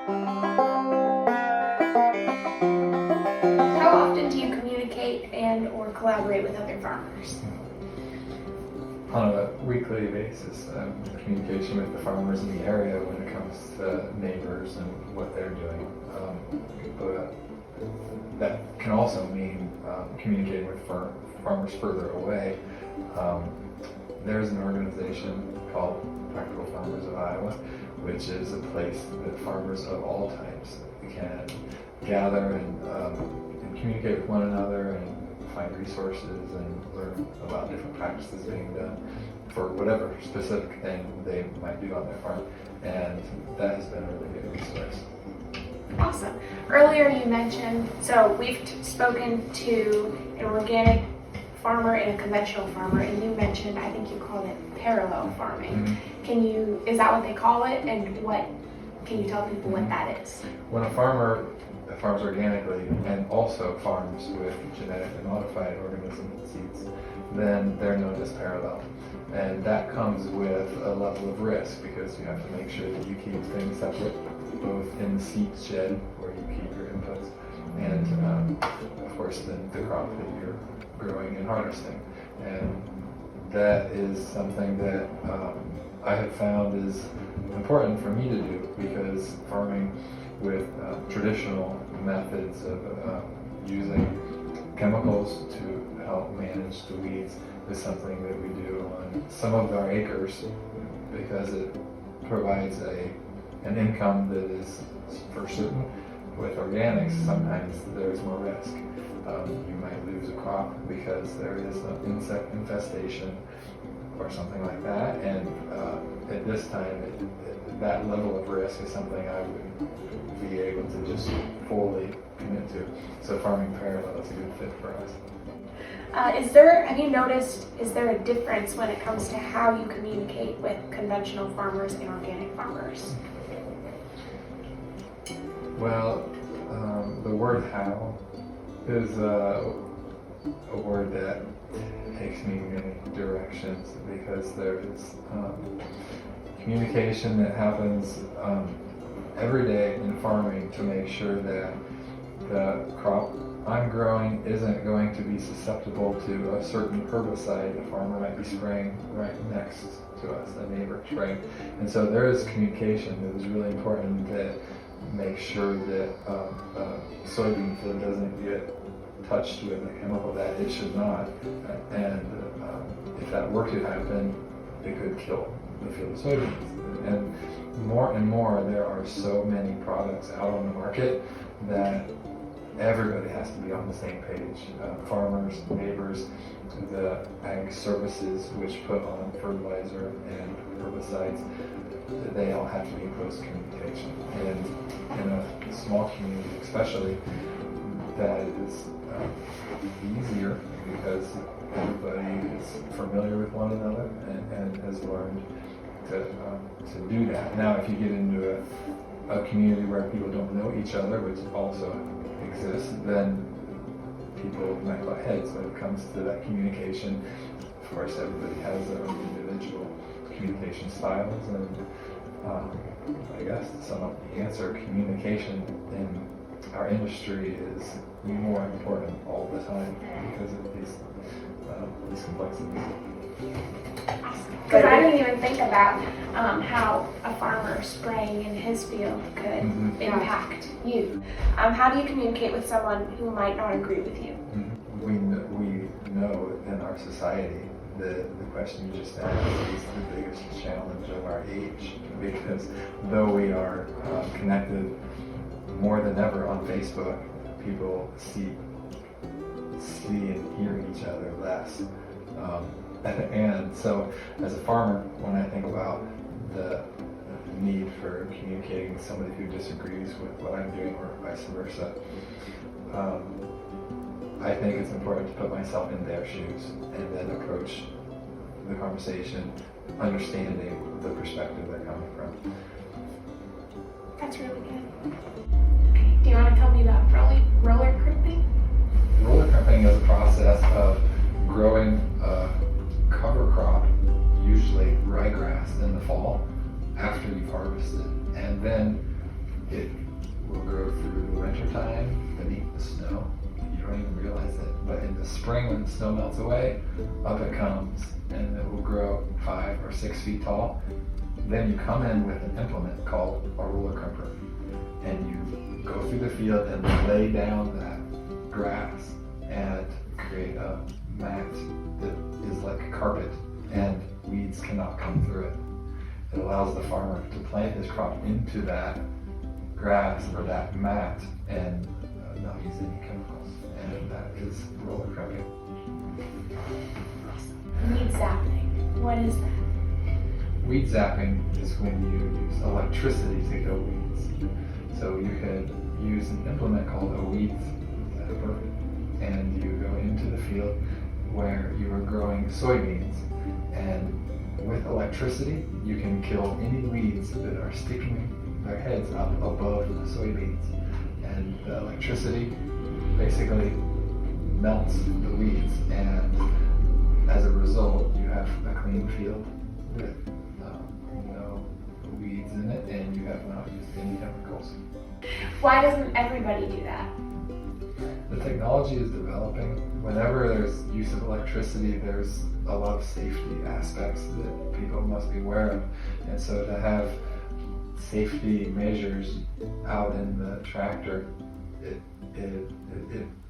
How often do you communicate and or collaborate with other farmers? On a weekly basis, communication with the farmers in the area when it comes to neighbors and what they're doing. But that can also mean communicating with farmers further away. There's an organization called Practical Farmers of Iowa, which is a place that farmers of all types can gather and communicate with one another and find resources and learn about different practices being done for whatever specific thing they might do on their farm. And that has been a really good resource. Awesome. Earlier you mentioned, so we've spoken to an organic farmer and a conventional farmer, and you mentioned, I think you called it parallel farming. Mm-hmm. Is that what they call it, and can you tell people what that is? When a farmer farms organically and also farms with genetically modified organism seeds, then they're known as parallel. And that comes with a level of risk because you have to make sure that you keep things separate, both in the seed shed where you keep your inputs and of course then the crop that you're growing and harvesting. And that is something that I have found is important for me to do because farming with traditional methods of using chemicals to help manage the weeds is something that we do on some of our acres because it provides an income that is for certain. With organics, sometimes there's more risk. You might lose a crop because there is an insect infestation or something like that, and at this time that level of risk is something I would be able to just fully commit to. So farming parallel is a good fit for us. Have you noticed, is there a difference when it comes to how you communicate with conventional farmers and organic farmers? Well, the word how is a word that takes me in many directions because there is communication that happens every day in farming to make sure that the crop I'm growing isn't going to be susceptible to a certain herbicide the farmer might be spraying right next to us, a neighbor spraying. And so there is communication that is really important that makes sure that soybean field doesn't get touched with a chemical that it should not. And if that were to happen, it could kill the field of soybeans. And more, there are so many products out on the market that everybody has to be on the same page. Farmers, neighbors, the ag services which put on fertilizer and herbicides, they all have to be in close communication. And in a small community especially, that is easier because everybody is familiar with one another and has learned to do that. Now if you get into a community where people don't know each other, which also exists, then people might butt heads when it comes to that communication. Of course, everybody has their own individual communication styles, and I guess to sum up the answer, communication in our industry is more important all the time because of these complexities. Because I didn't even think about how a farmer spraying in his field could impact you. How do you communicate with someone who might not agree with you? We know in our society the question you just asked is the biggest challenge of our age, because though we are connected more than ever on Facebook, people see and hear each other less. And so as a farmer, when I think about the need for communicating with somebody who disagrees with what I'm doing or vice versa, I think it's important to put myself in their shoes and then approach the conversation understanding the perspective they're coming from. That's really good. Okay. Do you want to tell me about roller crimping? Roller crimping is a process of growing a cover crop, usually ryegrass, in the fall after you've harvested, and then it will grow through the winter time beneath the snow. You don't even realize it. But in the spring, when the snow melts away, up it comes, and it will grow 5 or 6 feet tall. Then you come in with an implement called a roller crumper, and you go through the field and lay down that grass and create a mat that is like a carpet, and weeds cannot come through it. It allows the farmer to plant his crop into that grass or that mat and not use any chemicals, and that is roller crumping. Weed zapping. What is that? Weed zapping is when you use electricity to kill weeds. So you could use an implement called a weed zapper, and you go into the field where you are growing soybeans, and with electricity you can kill any weeds that are sticking their heads up above the soybeans, and the electricity basically melts the weeds, and as a result you have a clean field with no weeds in it, and you have not used any chemicals. Why doesn't everybody do that? The technology is developing. Whenever there's use of electricity, there's a lot of safety aspects that people must be aware of. And so to have safety measures out in the tractor,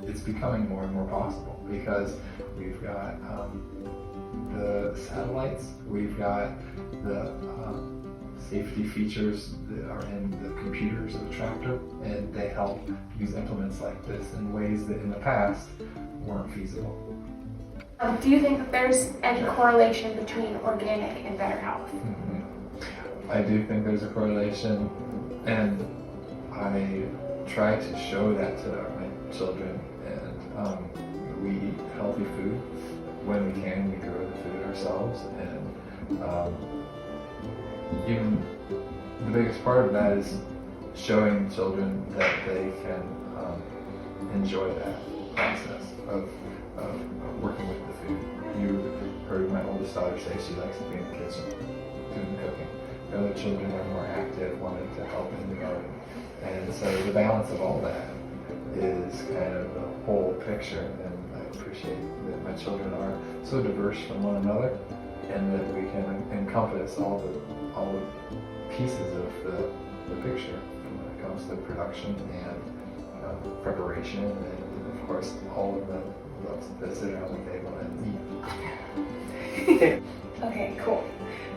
it's becoming more and more possible, because we've got the satellites, we've got the safety features that are in the computers of the tractor, and they help use implements like this in ways that in the past weren't feasible. Do you think that there's any correlation between organic and better health? Mm-hmm. I do think there's a correlation, and I try to show that to my children, and we eat healthy food. When we can, we grow the food ourselves, and even the biggest part of that is showing children that they can enjoy that process of working with the food. You heard my oldest daughter say she likes to be in the kitchen doing the cooking. The other children are more active, wanting to help in the garden. And so the balance of all that is kind of the whole picture, and I appreciate that my children are so diverse from one another, and that we can encompass all the pieces of the picture when it comes to production and preparation, and of course all of the folks that sit around the table and eat. Okay, cool.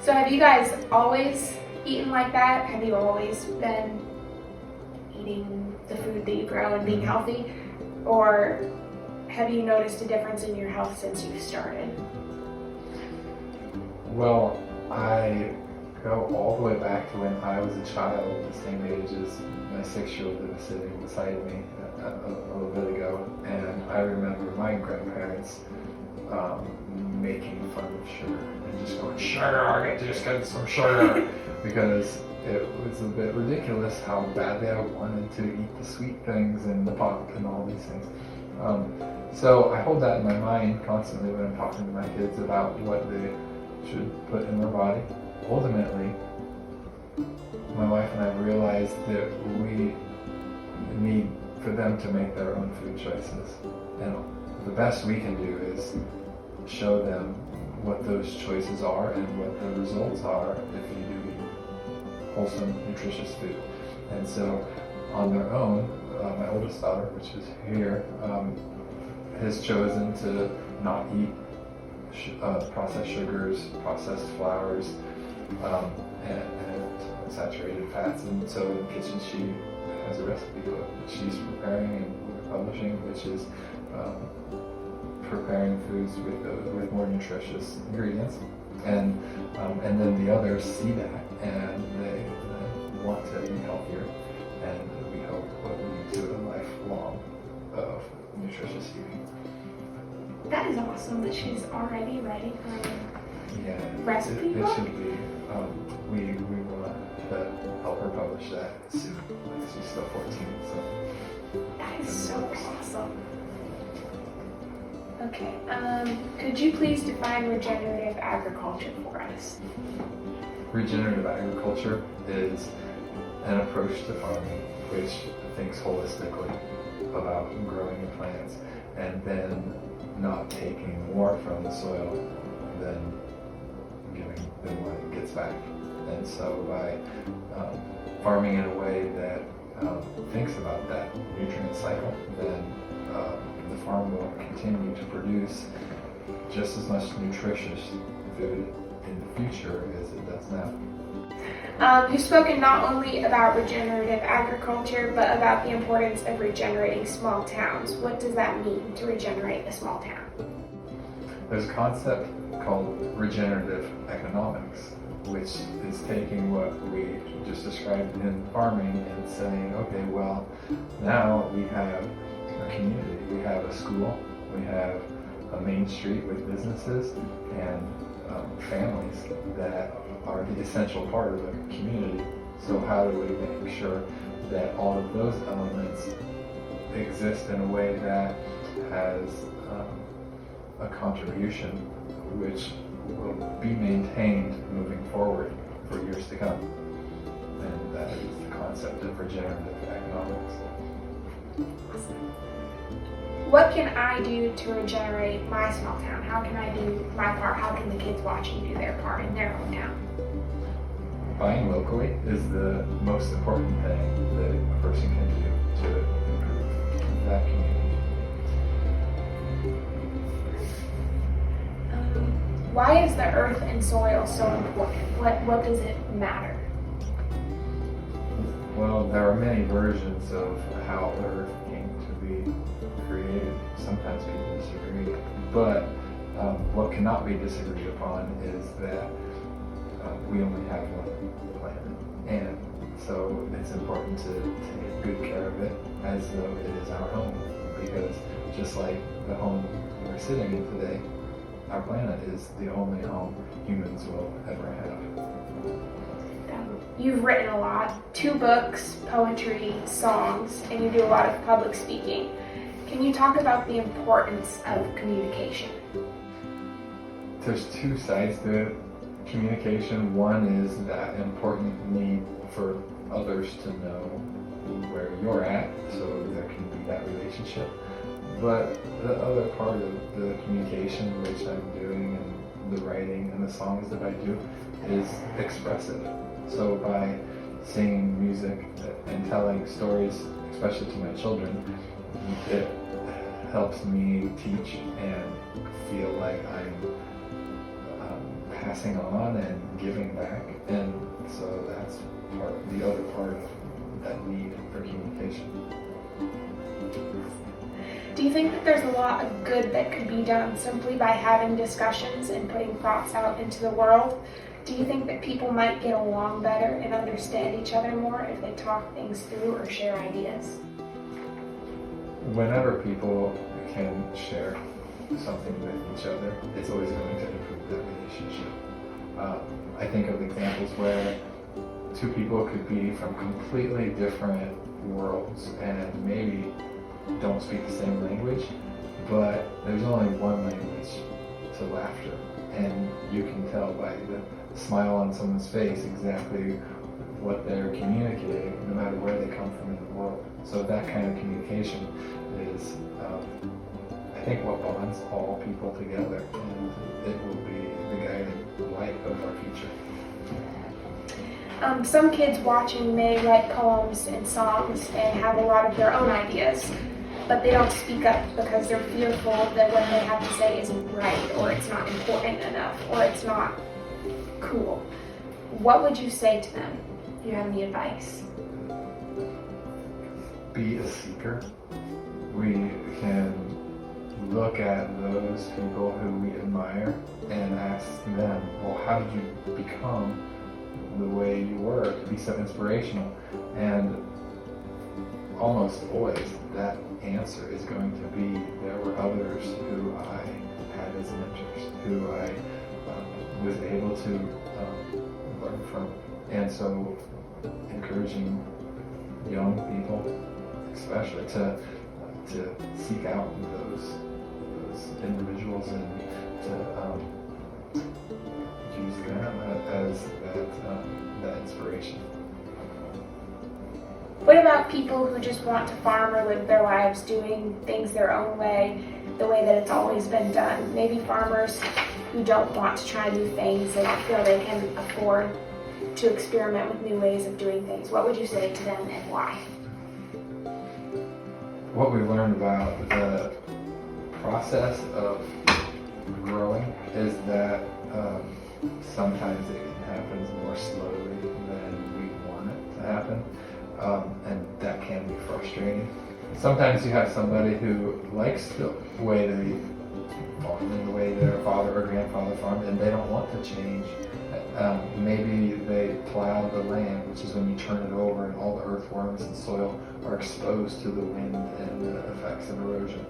So have you guys always eaten like that? Have you always been eating the food that you grow and being healthy? Or have you noticed a difference in your health since you've started? Well, I go all the way back to when I was a child, the same age as my 6-year-old that was sitting beside me a little bit ago, and I remember my grandparents making fun of sugar and just going, "Sugar, I just get some sugar," because it was a bit ridiculous how badly I wanted to eat the sweet things and the pop and all these things. So I hold that in my mind constantly when I'm talking to my kids about what they should put in their body. Ultimately, my wife and I realized that we need for them to make their own food choices. And the best we can do is show them what those choices are and what the results are if you do eat wholesome, nutritious food. And so on their own, my oldest daughter, which is here, has chosen to not eat processed sugars, processed flours, and saturated fats. And so in the kitchen she has a recipe book that she's preparing and we're publishing, which is preparing foods with more nutritious ingredients. And then the others see that and they want to eat healthier, and we hope will lead to a lifelong of nutritious eating. That is awesome that she's already writing her recipe it book. should be. We want to help her publish that soon. She's still 14, so. That is so awesome. Okay, could you please define regenerative agriculture for us? Regenerative agriculture is an approach to farming which thinks holistically about growing the plants and then not taking more from the soil than giving than what it gets back. And so by farming in a way that thinks about that nutrient cycle, then the farm will continue to produce just as much nutritious food in the future as it does now. You've spoken not only about regenerative agriculture, but about the importance of regenerating small towns. What does that mean to regenerate a small town? There's a concept called regenerative economics, which is taking what we just described in farming and saying, okay, well, now we have a community, we have a school, we have a main street with businesses and families that are the essential part of the community. So how do we make sure that all of those elements exist in a way that has a contribution which will be maintained moving forward for years to come? And that is the concept of regenerative economics. What can I do to regenerate my small town? How can I do my part? How can the kids watching do their part in their own town? Buying locally is the most important thing that a person can do to improve that community. Why is the earth and soil so important? What does it matter? Well, there are many versions of how Earth came to be created. Sometimes people disagree, but what cannot be disagreed upon is that we only have one planet, and so it's important to take good care of it as though it is our home, because just like the home we're sitting in today, our planet is the only home humans will ever have. You've written a lot, 2 books, poetry, songs, and you do a lot of public speaking. Can you talk about the importance of communication? There's 2 sides to it. Communication. One is that important need for others to know where you're at, so there can be that relationship. But the other part of the communication, which I'm doing, and the writing and the songs that I do, is expressive. So by singing music and telling stories, especially to my children, it helps me teach and feel like I'm passing on and giving back. And so that's the other part of that need for communication. Do you think that there's a lot of good that could be done simply by having discussions and putting thoughts out into the world? Do you think that people might get along better and understand each other more if they talk things through or share ideas? Whenever people can share something with each other, it's always going to improve that relationship. I think of examples where 2 people could be from completely different worlds and maybe don't speak the same language, but there's only one language to laughter, and you can tell by the smile on someone's face exactly what they're communicating, no matter where they come from in the world. So that kind of communication is, I think, what bonds all people together, and it will be the guiding light of our future. Some kids watching may write poems and songs and have a lot of their own ideas, but they don't speak up because they're fearful that what they have to say isn't right, or it's not important enough, or it's not cool. What would you say to them? Do you have any advice? Be a seeker. We can look at those people who we admire and ask them, well, how did you become the way you were to be so inspirational? And almost always that answer is going to be, there were others who I had as mentors, who I was able to learn from. And so encouraging young people especially to seek out those individuals and to use them as that inspiration. What about people who just want to farm or live their lives doing things their own way, the way that it's always been done? Maybe farmers who don't want to try new things, they don't feel they can afford to experiment with new ways of doing things. What would you say to them and why? What we learned about the process of growing is that sometimes it happens more slowly than we want it to happen, and that can be frustrating. Sometimes you have somebody who likes the way they farm and the way their father or grandfather farmed, and they don't want to change. Maybe they plow the land, which is when you turn it over and all the earthworms and soil are exposed to the wind and the effects of erosion.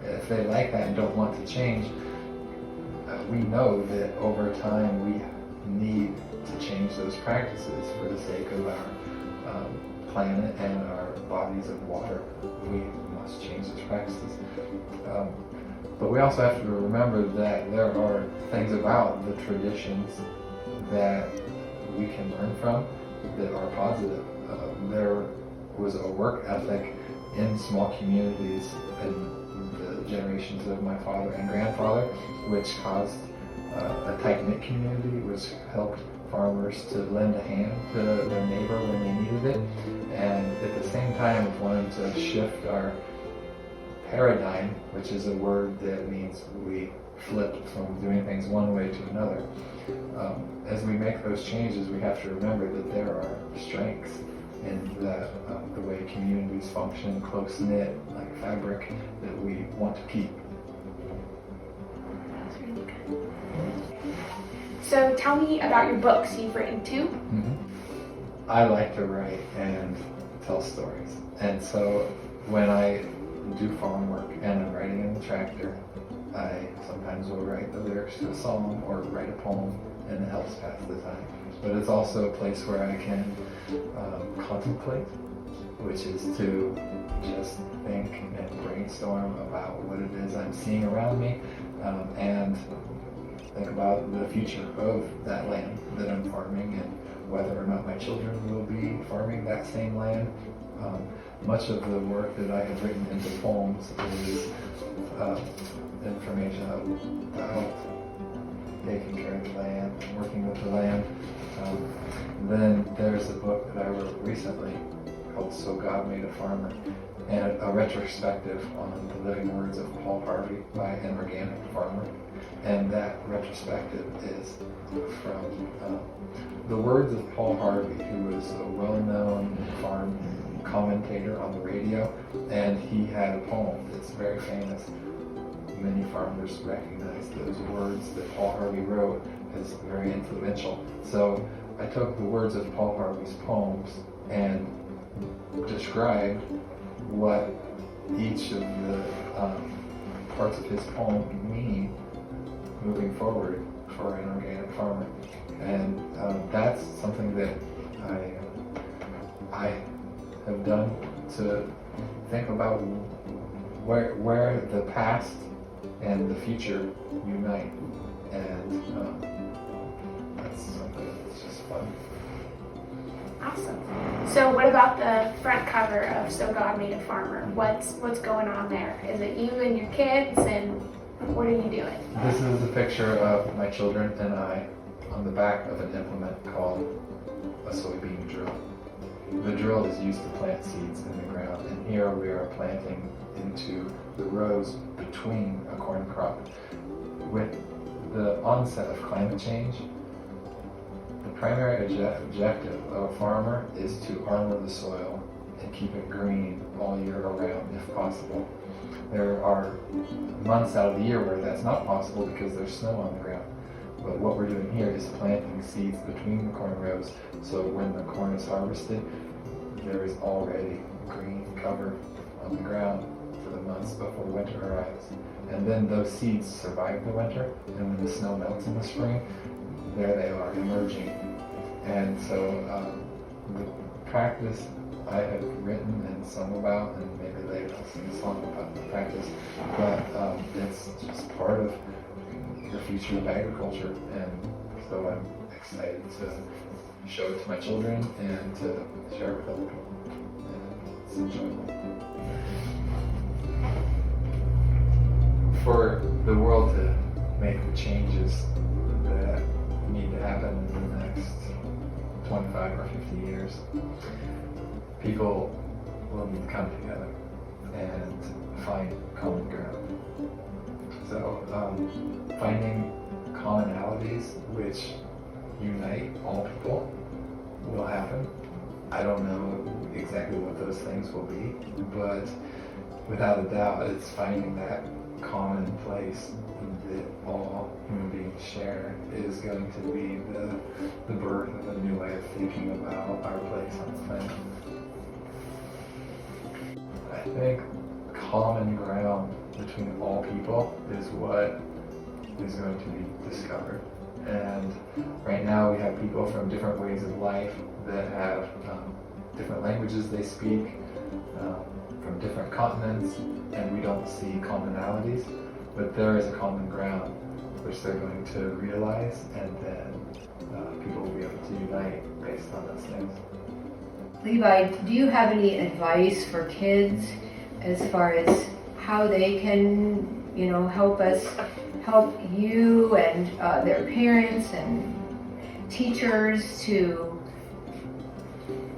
If they like that and don't want to change, we know that over time we need to change those practices for the sake of our planet and our bodies of water. We must change those practices. But we also have to remember that there are things about the traditions that we can learn from that are positive. There was a work ethic in small communities in the generations of my father and grandfather, which caused a tight-knit community, which helped farmers to lend a hand to their neighbor when they needed it, and at the same time wanted to shift our paradigm, which is a word that means we flipped from doing things one way to another. As we make those changes, we have to remember that there are strengths in the way communities function, close-knit, like fabric, that we want to keep. That's really good. So tell me about your books. You've written 2? Mm-hmm. I like to write and tell stories. And so when I do farm work and I'm writing in the tractor, I sometimes will write the lyrics to a song or write a poem, and it helps pass the time. But it's also a place where I can contemplate, which is to just think and brainstorm about what it is I'm seeing around me, and think about the future of that land that I'm farming and whether or not my children will be farming that same land. Much of the work that I have written into poems is information about taking care of the land, working with the land. Then there's a book that I wrote recently called So God Made a Farmer, and a retrospective on the living words of Paul Harvey by an organic farmer. And that retrospective is from the words of Paul Harvey, who was a well-known farm commentator on the radio, and he had a poem that's very famous. Many farmers recognize those words that Paul Harvey wrote as very influential. So I took the words of Paul Harvey's poems and described what each of the parts of his poem mean moving forward for an organic farmer. And that's something that I have done to think about where the past and the future unite, and that's something that's just fun. Awesome. So what about the front cover of So God Made a Farmer? What's going on there? Is it you and your kids, and what are you doing? This is a picture of my children and I on the back of an implement called a soybean drill. The drill is used to plant seeds in the ground, and here we are planting into the rows between a corn crop. With the onset of climate change, the primary objective of a farmer is to armor the soil and keep it green all year around if possible. There are months out of the year where that's not possible because there's snow on the ground. But what we're doing here is planting seeds between the corn rows, so when the corn is harvested, there is already green cover on the ground for the months before winter arrives. And then those seeds survive the winter, and when the snow melts in the spring, there they are emerging. And so the practice I have written and sung about, and maybe later I'll sing a song about the practice, but it's just part of the future of agriculture, and so I'm excited to show it to my children and to share it with other people. enjoyable. For the world to make the changes that need to happen in the next 25 or 50 years, people will need to come together and find common ground. So finding commonalities which unite all people will happen. I don't know exactly what those things will be, but without a doubt, it's finding that common place that all human beings share is going to be the birth of a new way of thinking about our place on the planet. I think common ground between all people is what is going to be discovered. And right now we have people from different ways of life that have different languages they speak, from different continents, and we don't see commonalities, but there is a common ground which they're going to realize, and then people will be able to unite based on those things. Levi, do you have any advice for kids as far as how they can, help you and their parents and teachers to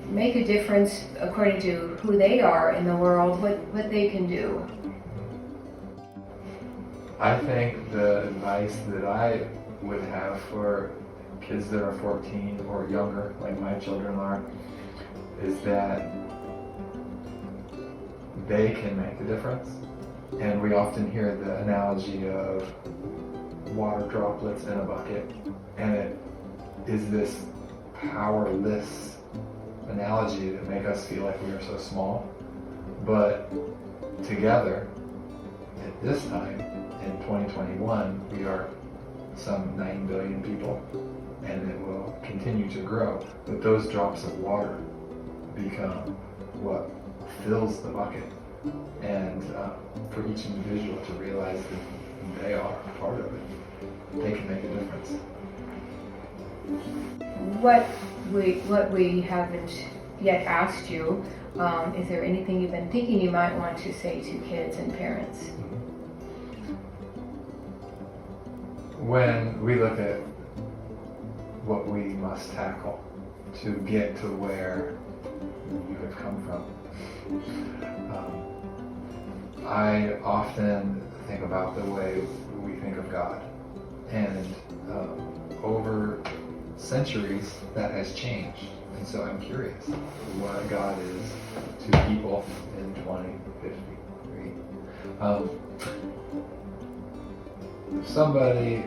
make a difference according to who they are in the world, what they can do? I think the advice that I would have for kids that are 14 or younger, like my children are, is that they can make a difference. And we often hear the analogy of water droplets in a bucket, and it is this powerless analogy that make us feel like we are so small. But together, at this time, in 2021, we are some 9 billion people, and it will continue to grow. But those drops of water become what fills the bucket. And for each individual to realize that they are part of it, they can make a difference. What we haven't yet asked you, is there anything you've been thinking you might want to say to kids and parents? When we look at what we must tackle to get to where you have come from, I often think about the way we think of God. And over centuries, that has changed. And so I'm curious what God is to people in 2053. Somebody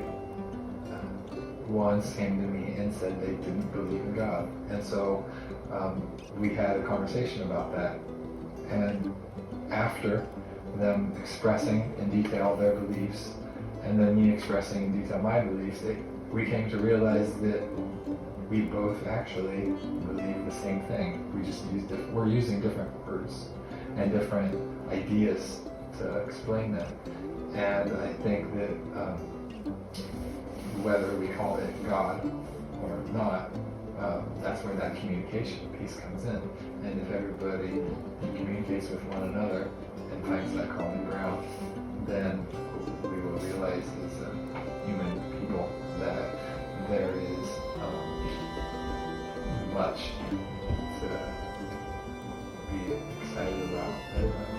once came to me and said they didn't believe in God. And so we had a conversation about that. And after them expressing in detail their beliefs, and then me expressing in detail my beliefs, we came to realize that we both actually believe the same thing. We're using different words and different ideas to explain them. And I think that whether we call it God or not, that's where that communication piece comes in. And if everybody communicates with one another and finds that common ground, then we will realize as human people that there is much to be excited about.